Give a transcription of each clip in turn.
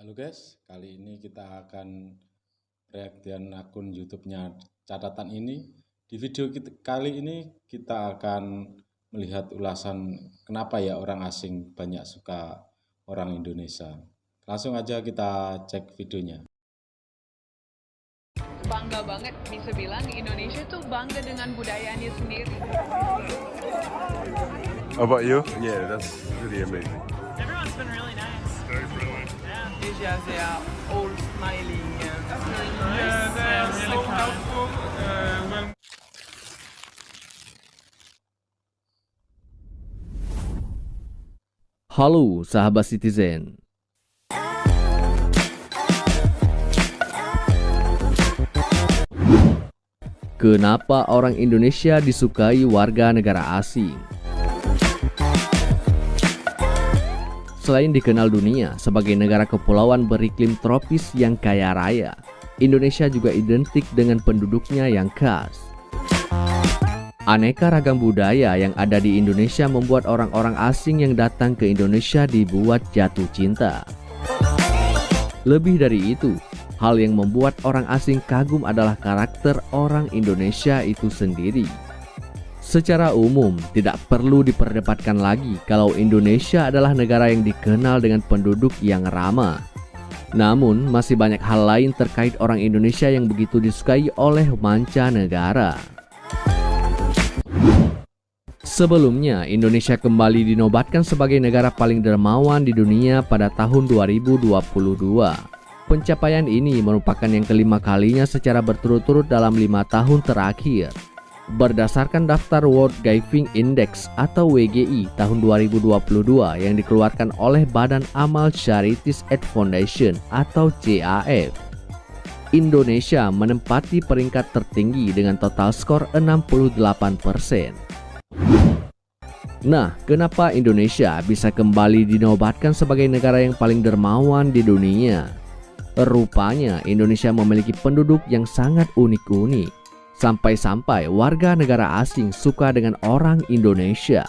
Halo guys, kali ini kita akan reaction akun YouTube-nya Catatan ini. Di video kali ini kita akan melihat ulasan kenapa ya orang asing banyak suka orang Indonesia. Langsung aja kita cek videonya. Bangga banget bisa bilang Indonesia tuh bangga dengan budayanya sendiri. How about you? Yeah, that's really amazing. Everyone's been really nice. Very friendly. Yeah. Asia, they are all smiling. That's really nice. Yeah, they are and so really kind. helpful when Halo sahabat Citizen. Kenapa orang Indonesia disukai warga negara asing? Selain dikenal dunia sebagai negara kepulauan beriklim tropis yang kaya raya, Indonesia juga identik dengan penduduknya yang khas. Aneka ragam budaya yang ada di Indonesia membuat orang-orang asing yang datang ke Indonesia dibuat jatuh cinta. Lebih dari itu, hal yang membuat orang asing kagum adalah karakter orang Indonesia itu sendiri. Secara umum, tidak perlu diperdebatkan lagi kalau Indonesia adalah negara yang dikenal dengan penduduk yang ramah. Namun, masih banyak hal lain terkait orang Indonesia yang begitu disukai oleh mancanegara. Sebelumnya, Indonesia kembali dinobatkan sebagai negara paling dermawan di dunia pada tahun 2022. Pencapaian ini merupakan yang kelima kalinya secara berturut-turut dalam 5 tahun terakhir. Berdasarkan daftar World Giving Index atau WGI tahun 2022 yang dikeluarkan oleh Badan Amal Charities Aid Foundation atau CAF, Indonesia menempati peringkat tertinggi dengan total skor 68%. Nah, kenapa Indonesia bisa kembali dinobatkan sebagai negara yang paling dermawan di dunia? Rupanya Indonesia memiliki penduduk yang sangat unik-unik. Sampai-sampai warga negara asing suka dengan orang Indonesia.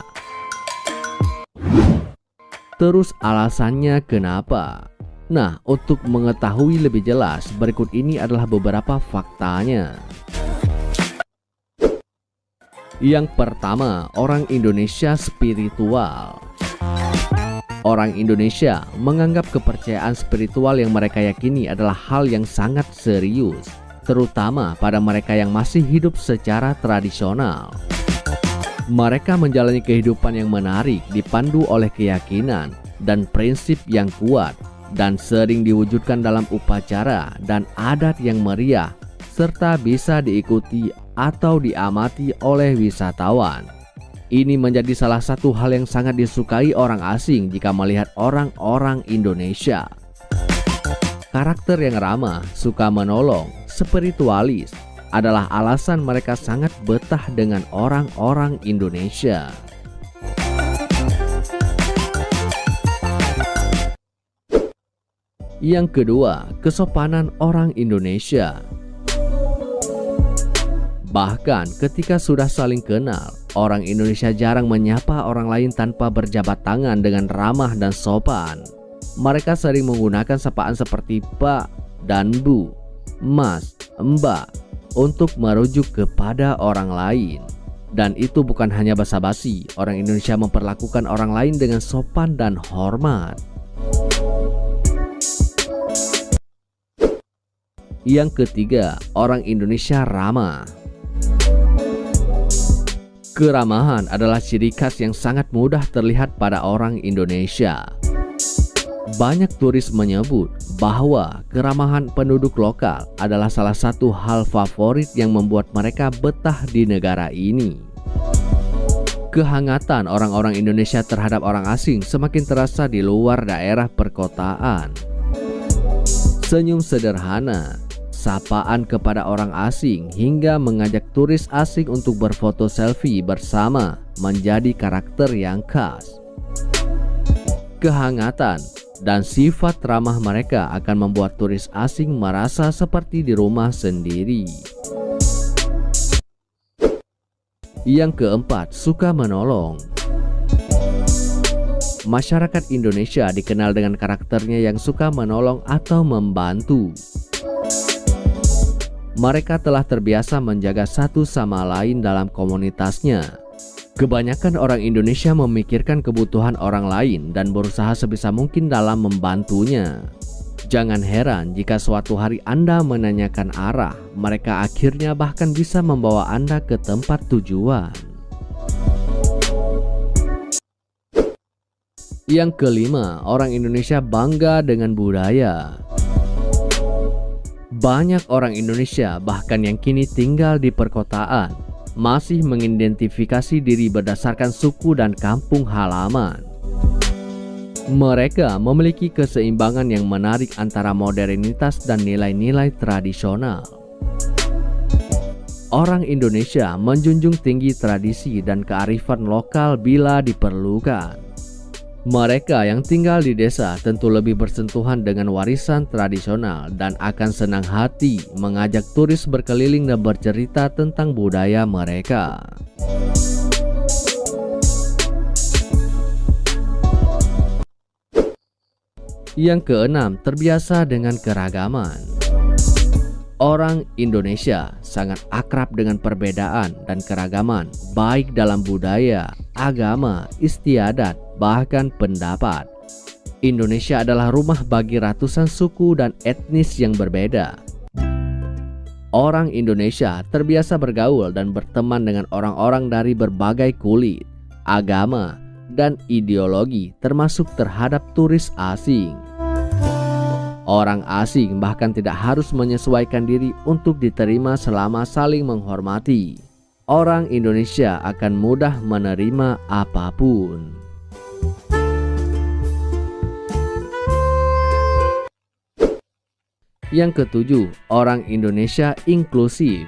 Terus alasannya kenapa? Nah, untuk mengetahui lebih jelas, berikut ini adalah beberapa faktanya. Yang pertama, orang Indonesia spiritual. Orang Indonesia menganggap kepercayaan spiritual yang mereka yakini adalah hal yang sangat serius, terutama pada mereka yang masih hidup secara tradisional. Mereka menjalani kehidupan yang menarik, dipandu oleh keyakinan dan prinsip yang kuat, dan sering diwujudkan dalam upacara dan adat yang meriah, serta bisa diikuti atau diamati oleh wisatawan. Ini menjadi salah satu hal yang sangat disukai orang asing jika melihat orang-orang Indonesia. Karakter yang ramah, suka menolong, spiritualis adalah alasan mereka sangat betah dengan orang-orang Indonesia. Yang kedua, kesopanan orang Indonesia. Bahkan ketika sudah saling kenal, orang Indonesia jarang menyapa orang lain tanpa berjabat tangan dengan ramah dan sopan. Mereka sering menggunakan sapaan seperti Pak dan Bu, Mas, Mbak untuk merujuk kepada orang lain. Dan itu bukan hanya basa-basi, orang Indonesia memperlakukan orang lain dengan sopan dan hormat. Yang ketiga, orang Indonesia ramah. Keramahan adalah ciri khas yang sangat mudah terlihat pada orang Indonesia. Banyak turis menyebut bahwa keramahan penduduk lokal adalah salah satu hal favorit yang membuat mereka betah di negara ini. Kehangatan orang-orang Indonesia terhadap orang asing semakin terasa di luar daerah perkotaan. Senyum sederhana, sapaan kepada orang asing, hingga mengajak turis asing untuk berfoto selfie bersama menjadi karakter yang khas. Kehangatan dan sifat ramah mereka akan membuat turis asing merasa seperti di rumah sendiri. Yang keempat, suka menolong. masyarakat Indonesia dikenal dengan karakternya yang suka menolong atau membantu. Mereka telah terbiasa menjaga satu sama lain dalam komunitasnya. Kebanyakan orang Indonesia memikirkan kebutuhan orang lain dan berusaha sebisa mungkin dalam membantunya. Jangan heran jika suatu hari Anda menanyakan arah, mereka akhirnya bahkan bisa membawa Anda ke tempat tujuan. Yang kelima, orang Indonesia bangga dengan budaya. Banyak orang Indonesia, bahkan yang kini tinggal di perkotaan, masih mengidentifikasi diri berdasarkan suku dan kampung halaman. Mereka memiliki keseimbangan yang menarik antara modernitas dan nilai-nilai tradisional. Orang Indonesia menjunjung tinggi tradisi dan kearifan lokal bila diperlukan. Mereka yang tinggal di desa tentu lebih bersentuhan dengan warisan tradisional dan akan senang hati mengajak turis berkeliling dan bercerita tentang budaya mereka. Yang keenam, terbiasa dengan keragaman. Orang Indonesia sangat akrab dengan perbedaan dan keragaman, baik dalam budaya, agama, istiadat, bahkan pendapat. Indonesia adalah rumah bagi ratusan suku dan etnis yang berbeda. Orang Indonesia terbiasa bergaul dan berteman dengan orang-orang dari berbagai kulit, agama, dan ideologi, termasuk terhadap turis asing. Orang asing bahkan tidak harus menyesuaikan diri untuk diterima selama saling menghormati. Orang Indonesia akan mudah menerima apapun. Yang ketujuh, orang Indonesia inklusif.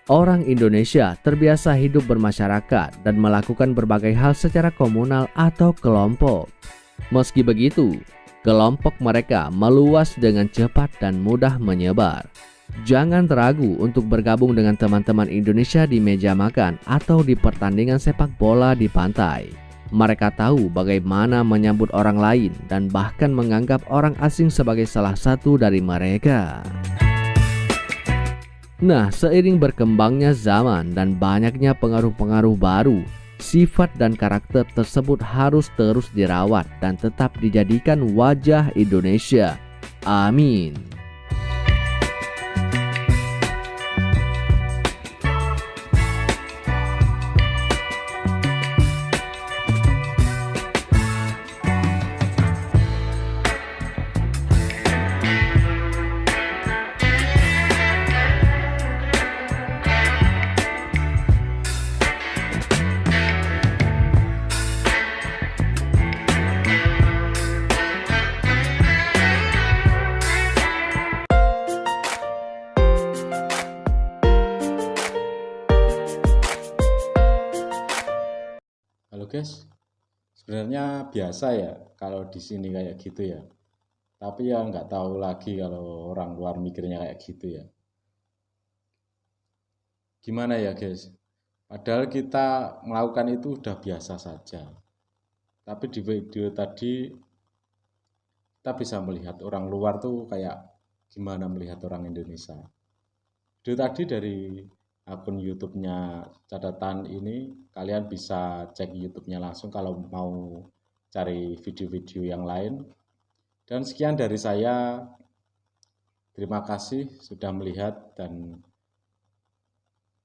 Orang Indonesia terbiasa hidup bermasyarakat dan melakukan berbagai hal secara komunal atau kelompok. Meski begitu, kelompok mereka meluas dengan cepat dan mudah menyebar. Jangan ragu untuk bergabung dengan teman-teman Indonesia di meja makan atau di pertandingan sepak bola di pantai. Mereka tahu bagaimana menyambut orang lain dan bahkan menganggap orang asing sebagai salah satu dari mereka. Nah, seiring berkembangnya zaman dan banyaknya pengaruh-pengaruh baru, sifat dan karakter tersebut harus terus dirawat dan tetap dijadikan wajah Indonesia. Amin. Halo guys, sebenarnya biasa ya kalau di sini kayak gitu ya. Tapi ya nggak tahu lagi kalau orang luar mikirnya kayak gitu ya. Gimana ya guys? Padahal kita melakukan itu udah biasa saja. Tapi di video tadi kita bisa melihat orang luar tuh kayak gimana melihat orang Indonesia. Video tadi dari akun YouTube-nya catatan ini, kalian bisa cek YouTube-nya langsung kalau mau cari video-video yang lain. Dan sekian dari saya. Terima kasih sudah melihat dan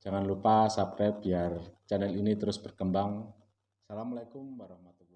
jangan lupa subscribe biar channel ini terus berkembang. Assalamualaikum warahmatullahi wabarakatuh.